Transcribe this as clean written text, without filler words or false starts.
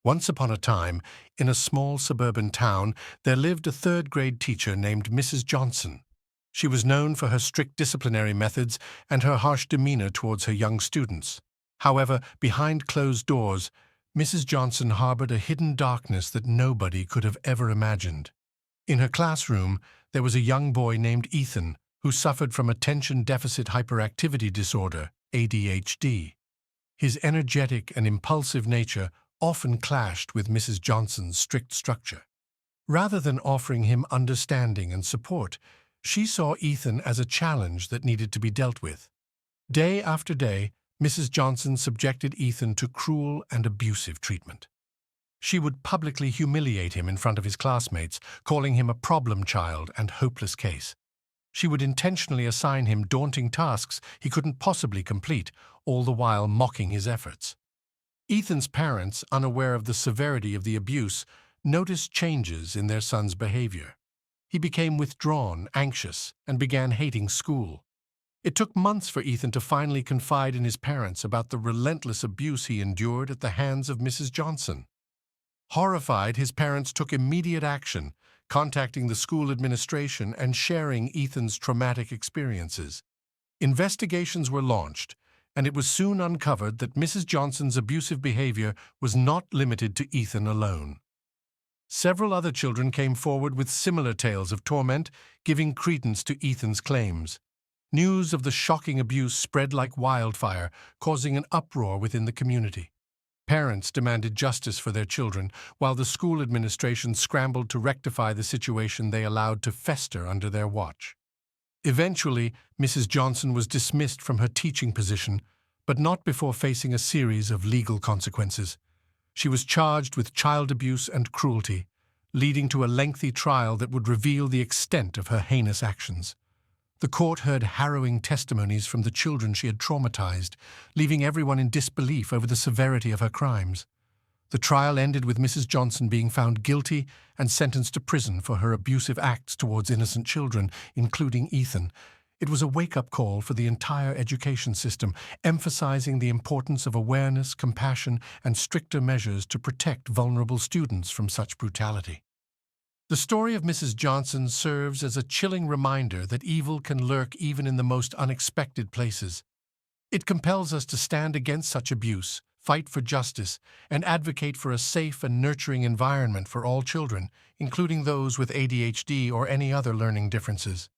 Once upon a time, in a small suburban town, there lived a third-grade teacher named Mrs. Johnson. She was known for her strict disciplinary methods and her harsh demeanor towards her young students. However, behind closed doors, Mrs. Johnson harbored a hidden darkness that nobody could have ever imagined. In her classroom, there was a young boy named Ethan who suffered from Attention Deficit Hyperactivity Disorder, ADHD. His energetic and impulsive nature often clashed with Mrs. Johnson's strict structure. Rather than offering him understanding and support, she saw Ethan as a challenge that needed to be dealt with. Day after day, Mrs. Johnson subjected Ethan to cruel and abusive treatment. She would publicly humiliate him in front of his classmates, calling him a problem child and hopeless case. She would intentionally assign him daunting tasks he couldn't possibly complete, all the while mocking his efforts. Ethan's parents, unaware of the severity of the abuse, noticed changes in their son's behavior. He became withdrawn, anxious, and began hating school. It took months for Ethan to finally confide in his parents about the relentless abuse he endured at the hands of Mrs. Johnson. Horrified, his parents took immediate action, contacting the school administration and sharing Ethan's traumatic experiences. Investigations were launched, and it was soon uncovered that Mrs. Johnson's abusive behavior was not limited to Ethan alone. Several other children came forward with similar tales of torment, giving credence to Ethan's claims. News of the shocking abuse spread like wildfire, causing an uproar within the community. Parents demanded justice for their children, while the school administration scrambled to rectify the situation they allowed to fester under their watch. Eventually, Mrs. Johnson was dismissed from her teaching position, but not before facing a series of legal consequences. She was charged with child abuse and cruelty, leading to a lengthy trial that would reveal the extent of her heinous actions. The court heard harrowing testimonies from the children she had traumatized, leaving everyone in disbelief over the severity of her crimes. The trial ended with Mrs. Johnson being found guilty and sentenced to prison for her abusive acts towards innocent children, including Ethan. It was a wake-up call for the entire education system, emphasizing the importance of awareness, compassion, and stricter measures to protect vulnerable students from such brutality. The story of Mrs. Johnson serves as a chilling reminder that evil can lurk even in the most unexpected places. It compels us to stand against such abuse, fight for justice, and advocate for a safe and nurturing environment for all children, including those with ADHD or any other learning differences.